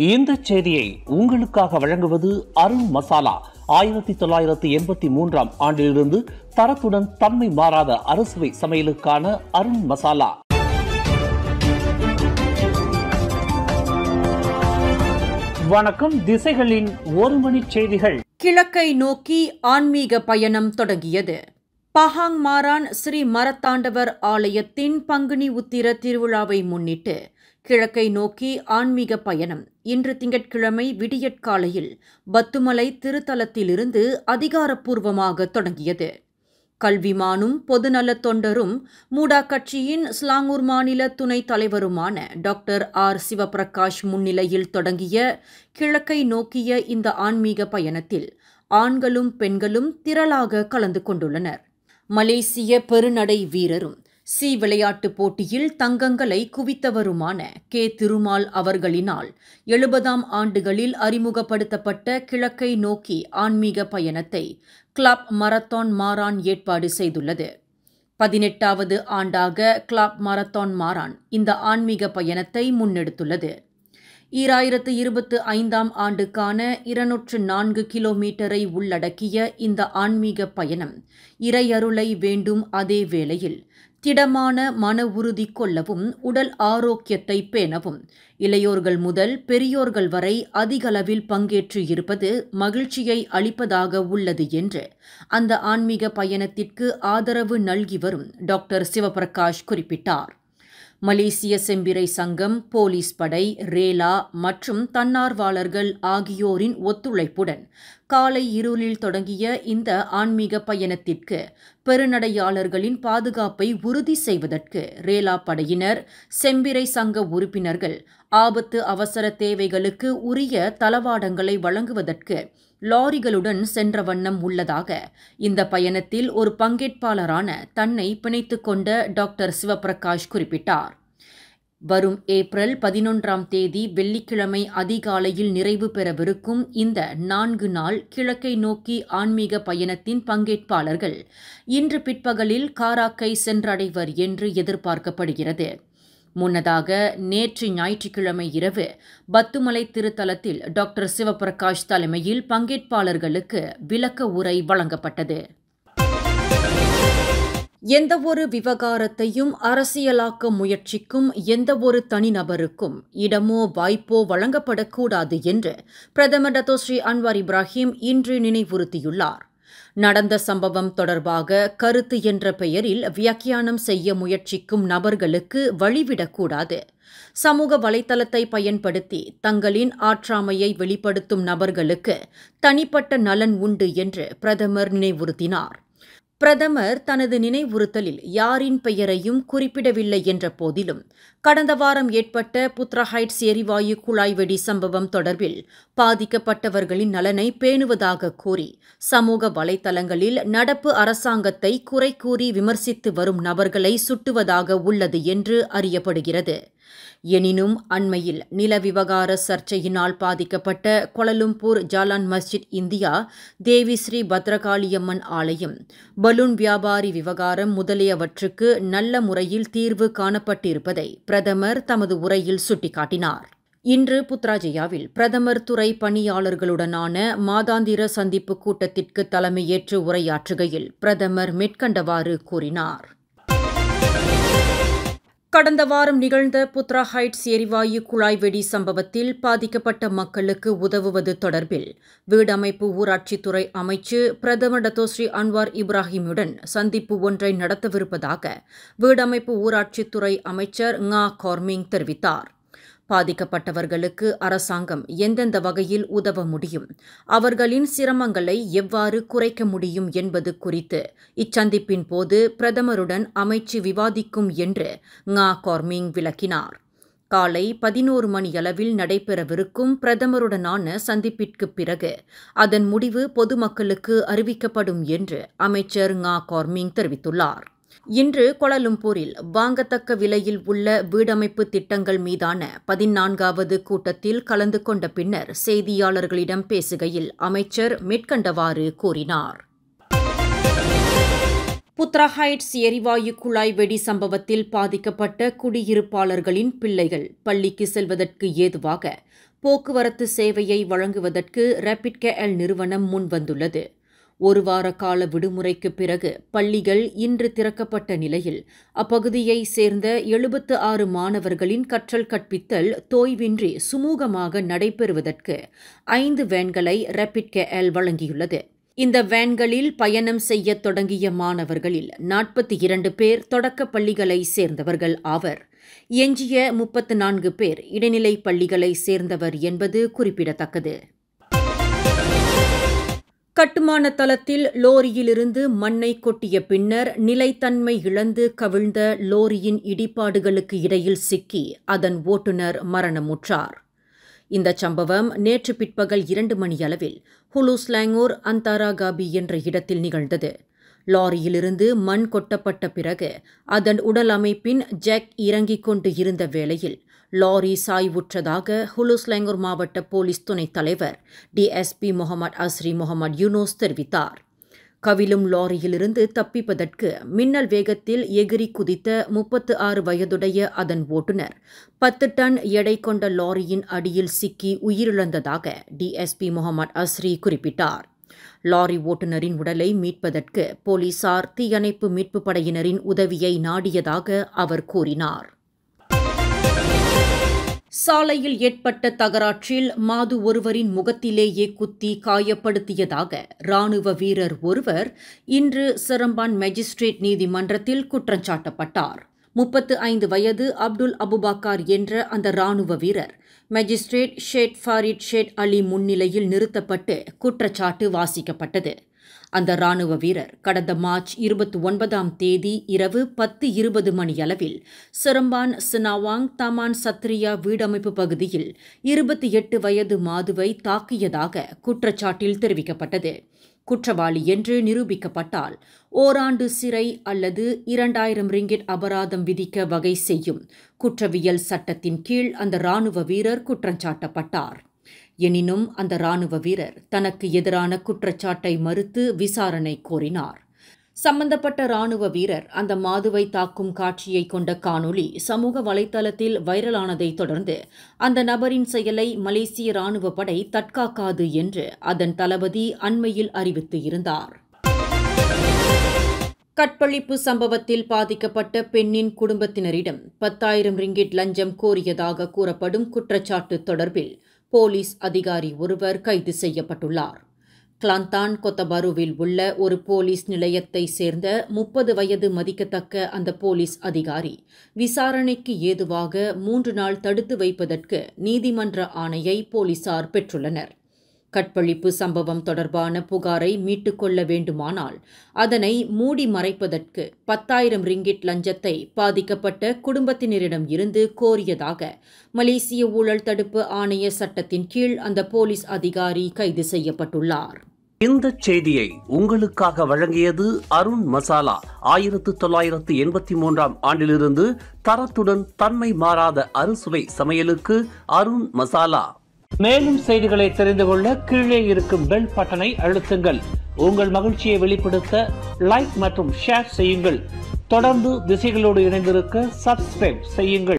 இந்த செய்தியை உங்களுக்காக வழங்குவது அருண் மசாலா. 1983 ஆண்டிலிருந்து தரத்துடன் தன்மை மாறாத அறுசுவை சமையலுக்கான அருண் மசாலா. வணக்கம். திசைகளின் ஒரு மணி செய்திகள். கிழக்கை நோக்கி ஆன்மீக பயணம் தொடங்கியது. பஹாங் மாரான் ஸ்ரீ மரத்தாண்டவர் ஆலயத்தின் பங்குனி உத்திர திருவிழாவை முன்னிட்டு கிழக்கை நோக்கி ஆன்மீக பயணம் இன்று திங்கட்கிழமை விடியற்காலையில் பத்துமலை திருத்தலத்திலிருந்து அதிகாரப்பூர்வமாக தொடங்கியது. கல்விமானும் பொதுநலத் தொண்டரும் மூடா கட்சியின் ஸ்லாங்கூர் மாநில துணைத் தலைவருமான டாக்டர் ஆர் சிவபிரகாஷ் முன்னிலையில் தொடங்கிய கிழக்கை நோக்கிய இந்த ஆன்மீக பயணத்தில் ஆண்களும் பெண்களும் திரளாக கலந்து கொண்டுள்ளனர். மலேசிய பெருநடை வீரரும் விளையாட்டுப் போட்டியில் தங்கங்களை குவித்தவருமான கே. திருமால் அவர்களினால் 70ஆம் ஆண்டுகளில் அறிமுகப்படுத்தப்பட்ட கிழக்கை நோக்கி ஆன்மீக பயணத்தை கிளப் மரத்தான் மாரான் ஏற்பாடு செய்துள்ளது. 18வது ஆண்டாக கிளப் மரத்தான் மாரான் இந்த ஆன்மீக பயணத்தை முன்னெடுத்துள்ளது. 2025ஆம் ஆண்டுக்கான 204 கிலோமீட்டரை உள்ளடக்கிய இந்த ஆன்மீக பயணம் இறையருளை வேண்டும் அதே வேளையில் திடமான மன உறுதி கொள்ளவும் உடல் ஆரோக்கியத்தை பேணவும் இளையோர்கள் முதல் பெரியோர்கள் வரை அதிகளவில் பங்கேற்று இருப்பது மகிழ்ச்சியை அளிப்பதாக உள்ளது என்று அந்த ஆன்மீக பயணத்திற்கு ஆதரவு நல்கி வரும் டாக்டர் சிவபிரகாஷ் குறிப்பிட்டார். மலேசிய செம்பிறை சங்கம், போலீஸ் படை, ரேலா மற்றும் தன்னார்வலர்கள் ஆகியோரின் ஒத்துழைப்புடன் காலை இருளில் தொடங்கிய இந்த ஆன்மீக பயணத்திற்கு பெருநடையாளர்களின் பாதுகாப்பை உறுதி செய்வதற்கு ரேலா படையினர், செம்பிறை சங்க உறுப்பினர்கள், ஆபத்து அவசர தேவைகளுக்கு உரிய தளவாடங்களை வழங்குவதற்கு லாரிகளுடன் சென்ற வண்ணம் உள்ளதாக இந்த பயணத்தில் ஒரு பங்கேற்பாளரான தன்னை பிணைத்துக் கொண்ட டாக்டர் சிவபிரகாஷ் குறிப்பிட்டார். வரும் ஏப்ரல் 11ஆம் தேதி வெள்ளிக்கிழமை அதிகாலையில் நிறைவு பெறவிருக்கும் இந்த 4 நாள் கிழக்கை நோக்கி ஆன்மீக பயணத்தின் பங்கேற்பாளர்கள் இன்று பிற்பகலில் காராக்கை சென்றடைவர் என்று எதிர்பார்க்கப்படுகிறது. முன்னதாக நேற்று ஞாயிற்றுக்கிழமை இரவு பத்துமலை திருத்தலத்தில் டாக்டர் சிவபிரகாஷ் தலைமையில் பங்கேற்பாளர்களுக்கு விளக்க உரை வழங்கப்பட்டது. எந்தவொரு விவகாரத்தையும் அரசியலாக்க முயற்சிக்கும் எந்தவொரு தனிநபருக்கும் இடமோ வாய்ப்போ வழங்கப்படக்கூடாது என்று பிரதமர் டத்தோஸ்ரீ அன்வார் இப்ராஹிம் இன்று நினைவுறுத்தியுள்ளார். நடந்த சம்பவம் தொடர்பாக கருத்து என்ற பெயரில் வியாக்கியானம் செய்ய முயற்சிக்கும் நபர்களுக்கு வழிவிடக்கூடாது. சமூக வலைத்தளத்தை பயன்படுத்தி தங்களின் ஆற்றாமையை வெளிப்படுத்தும் நபர்களுக்கு தனிப்பட்ட நலன் உண்டு என்று பிரதமர் நினைவுறுத்தினார். பிரதமர் தனது நினைவுறுத்தலில் யாரின் பெயரையும் குறிப்பிடவில்லை என்ற போதிலும் கடந்த வாரம் ஏற்பட்ட புத்ரா ஹைட்ஸ் எரிவாயு குழாய் வெடி சம்பவம் தொடர்பில் பாதிக்கப்பட்டவர்களின் நலனை பேணுவதாக கூறி சமூக வலைத்தளங்களில் நடப்பு அரசாங்கத்தை குறை கூறி விமர்சித்து வரும் நபர்களை சுட்டுவதாக உள்ளது என்று அறியப்படுகிறது. எனினும் அண்மையில் நில விவகார சர்ச்சையினால் பாதிக்கப்பட்ட கோலாலம்பூர் ஜாலான் மஸ்ஜித் இந்தியா, தேவி ஸ்ரீ பத்ரகாளியம்மன் ஆலயம், பலூன் வியாபாரி விவகாரம் முதலியவற்றுக்கு நல்ல முறையில் தீர்வு காணப்பட்டிருப்பதை பிரதமர் தமது உரையில் சுட்டிக்காட்டினார். இன்று புத்ராஜயாவில் பிரதமர் துறை பணியாளர்களுடனான மாதாந்திர சந்திப்பு கூட்டத்திற்கு தலைமையேற்று உரையாற்றுகையில் பிரதமர் மேற்கண்டவாறு கூறினார். கடந்த வாரம் நிகழ்ந்த புத்ரா ஹைட்ஸ் எரிவாயு குழாய் வெடி சம்பவத்தில் பாதிக்கப்பட்ட மக்களுக்கு உதவுவது தொடர்பில் வீடமைப்பு ஊராட்சித்துறை அமைச்சு பிரதமர் டத்தோஸ்ரீ அன்வார் இப்ராஹிமுடன் சந்திப்பு ஒன்றை நடத்தவிருப்பதாக வீடமைப்பு ஊராட்சித்துறை அமைச்சர் ngah Korming தெரிவித்தார். பாதிக்கப்பட்டவர்களுக்கு அரசாங்கம் எந்தெந்த வகையில் உதவ முடியும், அவர்களின் சிரமங்களை எவ்வாறு குறைக்க முடியும் என்பது குறித்து இச்சந்திப்பின் போது பிரதமருடன் அமைச்சு விவாதிக்கும் என்று ngah Korming விளக்கினார். காலை 11 மணியளவில் நடைபெறவிருக்கும் பிரதமருடனான சந்திப்பிற்கு பிறகு அதன் முடிவு பொதுமக்களுக்கு அறிவிக்கப்படும் என்று அமைச்சர் ngah Korming தெரிவித்துள்ளார். இன்று கோலாலம்பூரில் வாங்கத்தக்க விலையில் உள்ள வீடமைப்பு திட்டங்கள் மீதான 14வது கூட்டத்தில் கலந்து கொண்ட பின்னர் செய்தியாளர்களிடம் பேசுகையில் அமைச்சர் மேற்கண்டவாறு கூறினார். புத்ரா ஹைட்ஸ் எரிவாயு குழாய் வெடி சம்பவத்தில் பாதிக்கப்பட்ட குடியிருப்பாளர்களின் பிள்ளைகள் பள்ளிக்கு செல்வதற்கு ஏதுவாக போக்குவரத்து சேவையை வழங்குவதற்கு ரேபிட் KL நிறுவனம் முன்வந்துள்ளது. ஒரு வார கால விடுமுறைக்கு பிறகு பள்ளிகள் இன்று திறக்கப்பட்ட நிலையில் அப்பகுதியைச் சேர்ந்த 76 மாணவர்களின் கற்றல் கற்பித்தல் தோய்வின்றி சுமூகமாக நடைபெறுவதற்கு 5 வேன்களை ரேபிட் KL வழங்கியுள்ளது. இந்த வேன்களில் பயணம் செய்ய தொடங்கிய மாணவர்களில் 42 பேர் தொடக்கப் பள்ளிகளை சேர்ந்தவர்கள் ஆவர். எஞ்சிய 34 பேர் இடைநிலை பள்ளிகளை சேர்ந்தவர் என்பது குறிப்பிடத்தக்கது. கட்டுமான தளத்தில் லோரியிலிருந்து மண்ணை கொட்டிய பின்னர் நிலைத்தன்மை இழந்து கவிழ்ந்த லோரியின் இடிபாடுகளுக்கு இடையில் சிக்கி அதன் ஓட்டுநர் மரணமுற்றார். இந்த சம்பவம் நேற்று பிற்பகல் 2 மணியளவில் ஹுலுஸ்லாங்கூர் அந்தாராகாபி என்ற இடத்தில் நிகழ்ந்தது. லாரியிலிருந்து மண் கொட்டப்பட்ட பிறகு அதன் உடல் அமைப்பின் ஜாக் இறங்கிக் கொண்டு இருந்த வேளையில் லாரி சாய்வுற்றதாக ஹுலுஸ்லாங்கூர் மாவட்ட போலீஸ் துணைத் தலைவர் DSP முகமது அஸ்ரி முகமது யூனூஸ் தெரிவித்தார். கவிழும் லாரியிலிருந்து தப்பிப்பதற்கு மின்னல் வேகத்தில் எகிரி குதித்த 36 வயதுடைய அதன் ஓட்டுநர் 10 டன் எடை கொண்ட லாரியின் அடியில் சிக்கி உயிரிழந்ததாக DSP முகமது அஸ்ரி குறிப்பிட்டார். லாரி ஓட்டுநரின் உடலை மீட்பதற்கு போலீசார் தீயணைப்பு மீட்புப் படையினரின் உதவியை நாடியதாக அவர் கூறினார். சாலையில் ஏற்பட்ட தகராற்றில் மாது ஒருவரின் முகத்திலேயே குத்தி காயப்படுத்தியதாக இராணுவ வீரர் ஒருவர் இன்று சிரம்பான் மேஜிஸ்ட்ரேட் நீதிமன்றத்தில் குற்றஞ்சாட்டப்பட்டார். 35 வயது அப்துல் அபுபக்கர் என்ற அந்த இராணுவ வீரர் மேஜிஸ்ட்ரேட் ஷேட் ஃபாரிட் ஷேட் அலி முன்னிலையில் நிறுத்தப்பட்டு குற்றச்சாட்டு வாசிக்கப்பட்டது. அந்த இராணுவ வீரர் கடந்த மார்ச் 29ஆம் தேதி இரவு 10:20 மணியளவில் சிரம்பான் சினாவாங் தமான் சத்ரியா வீடமைப்பு பகுதியில் 28 வயது மாதுவை தாக்கியதாக குற்றச்சாட்டில் தெரிவிக்கப்பட்டது. குற்றவாளி என்று நிரூபிக்கப்பட்டால் ஓராண்டு சிறை அல்லது 2000 ரிங்கிட் அபராதம் விதிக்க வகை செய்யும் குற்றவியல் சட்டத்தின் கீழ் அந்த இராணுவ வீரர் குற்றஞ்சாட்டப்பட்டார். எனினும் அந்த இராணுவ வீரர் தனக்கு எதிரான குற்றச்சாட்டை மறுத்து விசாரணை கோரினார். சம்பந்தப்பட்ட இராணுவ வீரர் அந்த மாதுவை தாக்கும் காட்சியை கொண்ட காணொளி சமூக வலைதளத்தில் வைரலானதை தொடர்ந்து அந்த நபரின் செயலை மலேசிய இராணுவ படை தற்காக்காது என்று அதன் தளபதி அண்மையில் அறிவித்து இருந்தார். கற்பழிப்பு சம்பவத்தில் பாதிக்கப்பட்ட பெண்ணின் குடும்பத்தினரிடம் 10,000 ரிங்கிட் லஞ்சம் கோரியதாக கூறப்படும் குற்றச்சாட்டு தொடர்பில் போலீஸ் அதிகாரி ஒருவர் கைது செய்யப்பட்டுள்ளார். கிளாந்தான் கொத்தபருவில் உள்ள ஒரு போலீஸ் நிலையத்தை சேர்ந்த 30 வயது மதிக்கத்தக்க அந்த போலீஸ் அதிகாரி விசாரணைக்கு ஏதுவாக 3 நாள் தடுத்து வைப்பதற்கு நீதிமன்ற ஆணையை போலீசார் பெற்றுள்ளனர். கற்பழிப்பு சம்பவம் தொடர்பான புகாரை மீட்டுக்கொள்ள வேண்டுமானால் அதனை மூடி மறைப்பதற்கு 10,000 ரிங்கிட் லஞ்சத்தை பாதிக்கப்பட்ட குடும்பத்தினரிடம் இருந்து கோரியதாக மலேசிய ஊழல் தடுப்பு ஆணைய சட்டத்தின் கீழ் அந்த போலீஸ் அதிகாரி கைது செய்யப்பட்டுள்ளார். இந்த செய்தியை உங்களுக்காக வழங்கியது அருண் மசாலா. 1983ஆம் ஆண்டிலிருந்து தரத்துடன் தன்மை மாறாத அறுசுவை சமையலுக்கு அருண் மசாலா. மேலும் செய்திகளை தெரிந்து கொள்ள கீழே இருக்கும் பெல் பட்டனை அழுத்துங்கள். உங்கள் மகிழ்ச்சியை வெளிப்படுத்த லைக் மற்றும் ஷேர் செய்யுங்கள். தொடர்ந்து திசைகளோடு இணைந்திருக்க சப்ஸ்கிரைப் செய்யுங்கள்.